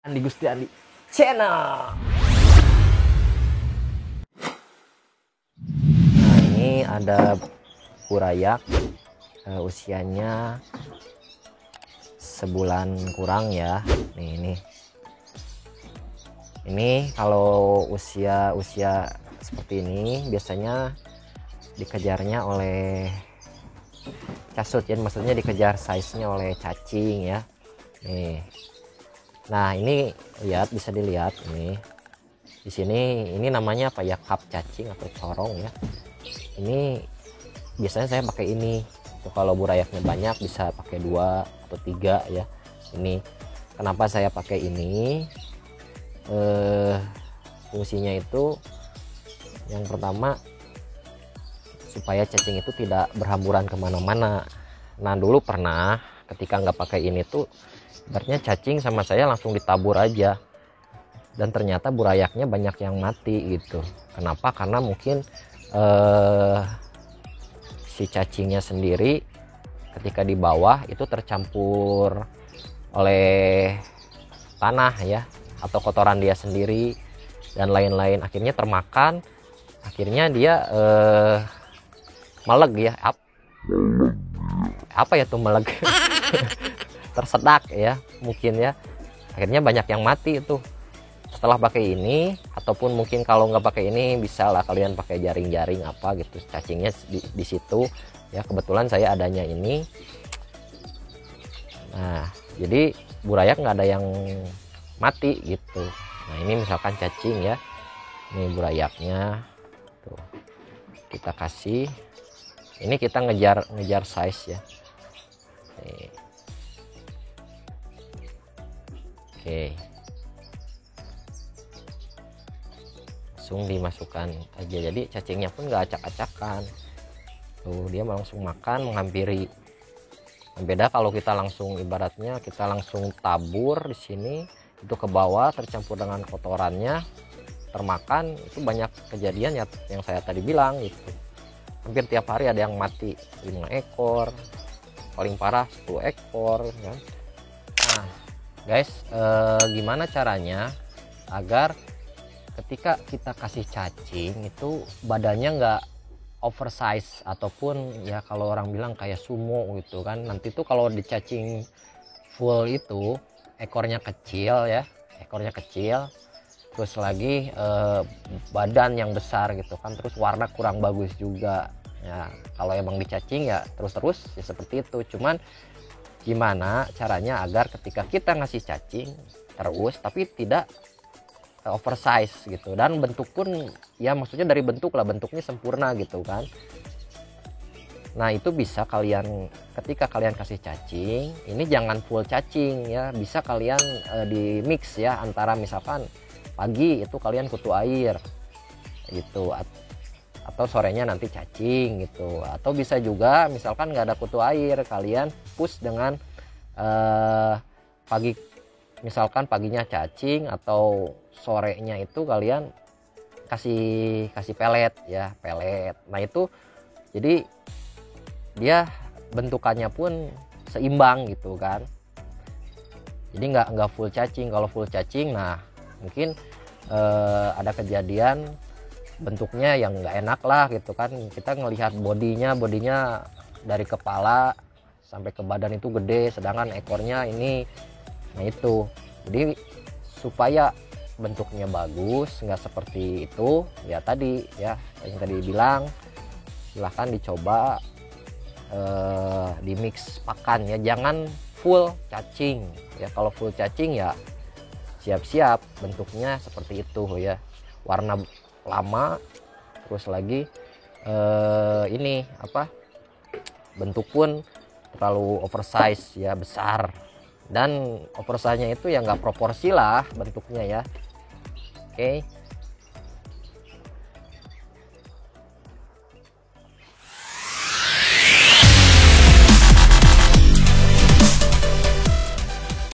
Andi Gusti Andi Channel. Nah, ini ada burayak, usianya sebulan kurang ya. Ini kalau usia seperti ini biasanya dikejarnya oleh casut ya, maksudnya dikejar size-nya oleh cacing ya. Nih. Nah, ini lihat, bisa dilihat ini. Di sini ini namanya apa ya? Cup cacing atau corong ya. Ini biasanya saya pakai ini. Tuh, kalau burayaknya banyak bisa pakai 2 atau 3 ya. Ini kenapa saya pakai ini? Fungsinya itu yang pertama supaya cacing itu tidak berhamburan kemana-mana. Nah, dulu pernah ketika nggak pakai ini tuh ibaratnya cacing sama saya langsung ditabur aja, dan ternyata burayaknya banyak yang mati gitu. Kenapa? Karena mungkin si cacingnya sendiri ketika di bawah itu tercampur oleh tanah ya, atau kotoran dia sendiri dan lain-lain, akhirnya termakan, akhirnya dia meleg ya, apa ya tuh meleg tersedak ya mungkin ya, akhirnya banyak yang mati itu setelah pakai ini. Ataupun mungkin kalau nggak pakai ini bisa lah kalian pakai jaring-jaring apa gitu, cacingnya di situ ya. Kebetulan saya adanya ini. Nah, jadi burayak nggak ada yang mati gitu. Nah, ini misalkan cacing ya, ini burayaknya tuh kita kasih, ini kita ngejar size ya. Nih. Oke, langsung dimasukkan aja, jadi cacingnya pun nggak acak-acakan tuh, dia langsung makan menghampiri. Beda kalau kita langsung, ibaratnya kita langsung tabur di sini, itu ke bawah tercampur dengan kotorannya, termakan. Itu banyak kejadian ya yang saya tadi bilang gitu, hampir tiap hari ada yang mati 5 ekor, paling parah 10 ekor kan. Nah guys, gimana caranya agar ketika kita kasih cacing itu badannya nggak oversize, ataupun ya kalau orang bilang kayak sumo gitu kan. Nanti tuh kalau dicacing full itu ekornya kecil ya, terus lagi badan yang besar gitu kan, terus warna kurang bagus juga ya. Kalau emang dicacing ya terus ya seperti itu. Cuman gimana caranya agar ketika kita ngasih cacing terus tapi tidak oversize gitu, dan bentuk pun ya maksudnya dari bentuk lah, bentuknya sempurna gitu kan. Nah, itu bisa kalian ketika kalian kasih cacing ini jangan full cacing ya, bisa kalian di mix ya, antara misalkan pagi itu kalian kutu air gitu, atau sorenya nanti cacing gitu. Atau bisa juga misalkan nggak ada kutu air, kalian push dengan pagi, misalkan paginya cacing, atau sorenya itu kalian kasih pelet ya, pelet. Nah, itu jadi dia bentukannya pun seimbang gitu kan, jadi nggak full cacing. Kalau full cacing, nah mungkin ada kejadian bentuknya yang nggak enak lah gitu kan. Kita ngelihat bodinya dari kepala sampai ke badan itu gede, sedangkan ekornya ini. Nah, itu jadi supaya bentuknya bagus, nggak seperti itu ya tadi ya yang tadi bilang, silahkan dicoba di mix pakan ya, jangan full cacing ya. Kalau full cacing ya siap-siap bentuknya seperti itu ya, warna lama, terus lagi ini apa, bentuk pun terlalu oversize ya, besar, dan oversize-nya itu ya nggak proporsi lah bentuknya ya. Oke,